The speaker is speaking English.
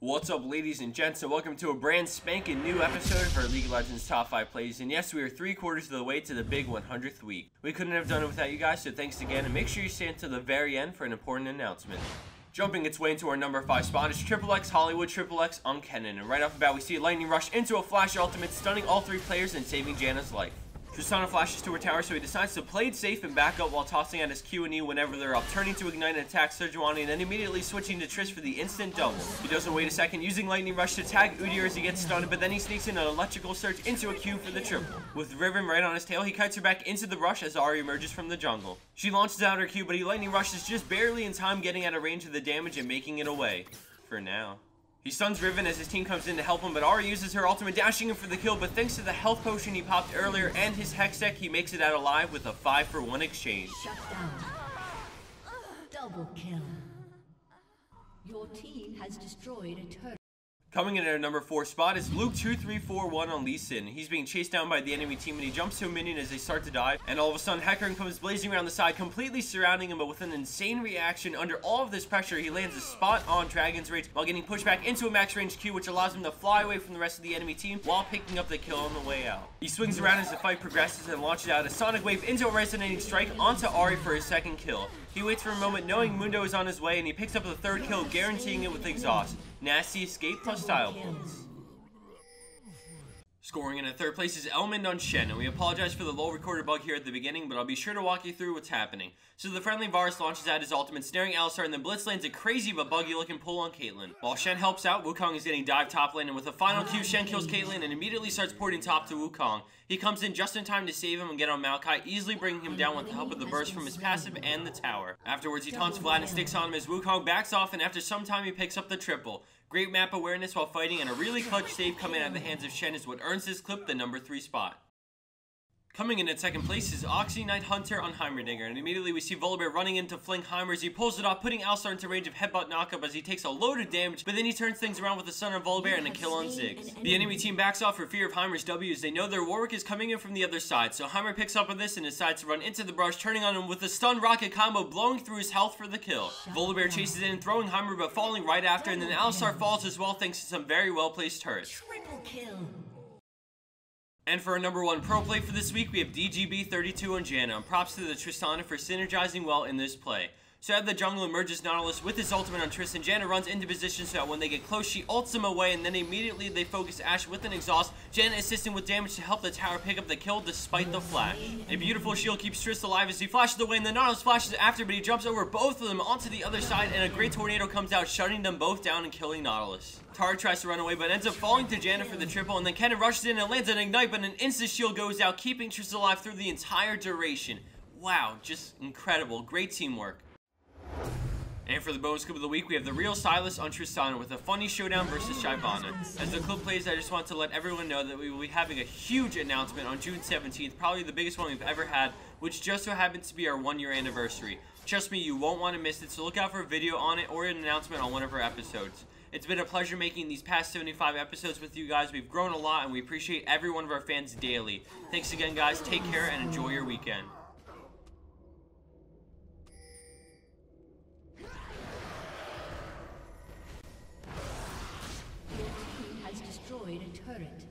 What's up, ladies and gents, and welcome to a brand spanking new episode of our League of Legends Top 5 Plays. And yes, we are 3/4 of the way to the big 100th week. We couldn't have done it without you guys, so thanks again, and make sure you stay until the very end for an important announcement. Jumping its way into our number 5 spot is XxXHollywoodxxX on Kennen, and right off the bat we see a lightning rush into a flash ultimate, stunning all 3 players and saving Janna's life. Tristana flashes to her tower, so he decides to play it safe and back up while tossing out his Q and E whenever they're up, turning to ignite and attack Sejuani, and then immediately switching to Triss for the instant double. He doesn't wait a second, using lightning rush to tag Udyr as he gets stunned, but then he sneaks in an electrical surge into a Q for the triple. With Riven right on his tail, he kites her back into the rush as Ahri emerges from the jungle. She launches out her Q, but he lightning rushes just barely in time, getting out of range of the damage and making it away. For now. He stuns Riven as his team comes in to help him, but Ahri uses her ultimate, dashing him for the kill, but thanks to the health potion he popped earlier and his Hex deck, he makes it out alive with a 5-for-1 exchange. Shut down. Double kill. Your team has destroyed a turret. Coming in at our number 4 spot is Luke2341 on Lee Sin. He's being chased down by the enemy team and he jumps to a minion as they start to die, and all of a sudden Heimerdinger comes blazing around the side, completely surrounding him, but with an insane reaction under all of this pressure he lands a spot on Dragon's Rage while getting pushed back into a max range Q, which allows him to fly away from the rest of the enemy team while picking up the kill on the way out. He swings around as the fight progresses and launches out a sonic wave into a resonating strike onto Ahri for his second kill. He waits for a moment knowing Mundo is on his way, and he picks up the 3rd kill, guaranteeing it with exhaust. Nasty escape plus style points. Scoring in at 3rd place is Elmand on Shen, and we apologize for the low recorder bug here at the beginning, but I'll be sure to walk you through what's happening. So the friendly Varus launches out his ultimate, snaring Alistar, and then Blitz lands a crazy but buggy looking pull on Caitlyn. While Shen helps out, Wukong is getting dived top lane, and with a final Q, Shen kills Caitlyn and immediately starts porting top to Wukong. He comes in just in time to save him and get on Maokai, easily bringing him down with the help of the burst from his passive and the tower. Afterwards, he taunts Vlad and sticks on him as Wukong backs off, and after some time he picks up the triple. Great map awareness while fighting, and a really clutch save coming at the hands of Shen is what earns this clip the number 3 spot. Coming in at 2nd place is OxiNightHunter on Heimerdinger, and immediately we see Volibear running in to fling Heimer as he pulls it off, putting Alistar into range of headbutt knockup as he takes a load of damage, but then he turns things around with a stun on Volibear and a kill on Ziggs. The enemy team backs off for fear of Heimer's W as they know their Warwick is coming in from the other side, so Heimer picks up on this and decides to run into the brush, turning on him with a stun rocket combo, blowing through his health for the kill. Volibear chases in, throwing Heimer but falling right after, and then Alistar falls as well thanks to some very well placed turrets. Triple kill. And for our number 1 pro play for this week, we have DGB32 on Janna, and props to the Tristana for synergizing well in this play. So out of the jungle emerges Nautilus with his ultimate on Triss, and Janna runs into position so that when they get close, she ults him away, and then immediately they focus Ashe with an exhaust, Janna assisting with damage to help the tower pick up the kill despite the flash. A beautiful shield keeps Triss alive as he flashes away, and the Nautilus flashes after, but he jumps over both of them onto the other side, and a great tornado comes out, shutting them both down and killing Nautilus. Tara tries to run away, but ends up falling to Janna for the triple, and then Kennen rushes in and lands an ignite, but an instant shield goes out, keeping Triss alive through the entire duration. Wow, just incredible. Great teamwork. And for the bonus clip of the week, we have TheRealSylus on Tristana with a funny showdown versus Shyvana. As the clip plays, I just want to let everyone know that we will be having a huge announcement on June 17th, probably the biggest one we've ever had, which just so happens to be our 1-year anniversary. Trust me, you won't want to miss it, so look out for a video on it or an announcement on one of our episodes. It's been a pleasure making these past 75 episodes with you guys. We've grown a lot, and we appreciate every one of our fans daily. Thanks again, guys. Take care and enjoy your weekend. Your team has destroyed a turret.